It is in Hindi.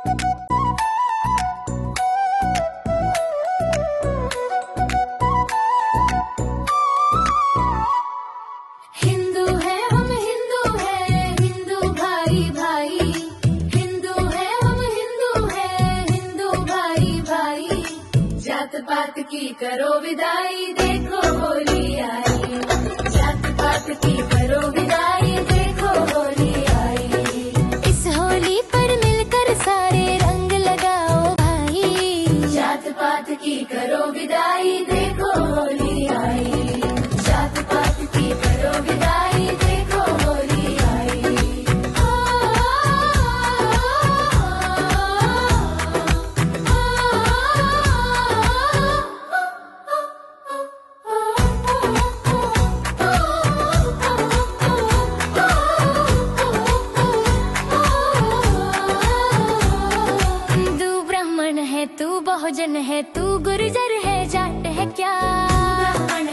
हिंदू है हम हिंदू है हिंदू भाई भाई, हिंदू है हम हिंदू है हिंदू भाई भाई, जात पात की करो विदाई देखो होली आई, जात पात की करो विदाई देखो होली आई, इस होली पर मिलकर सारे रंग लगाओ भाई, जात पात की करो विदाई देखो होली आई, जात पात की करो विदाई देखो होली आई। हिंदू ब्राह्मण है तू बहुजन है तू गुर्जर है जाट है क्या, ब्राह्मण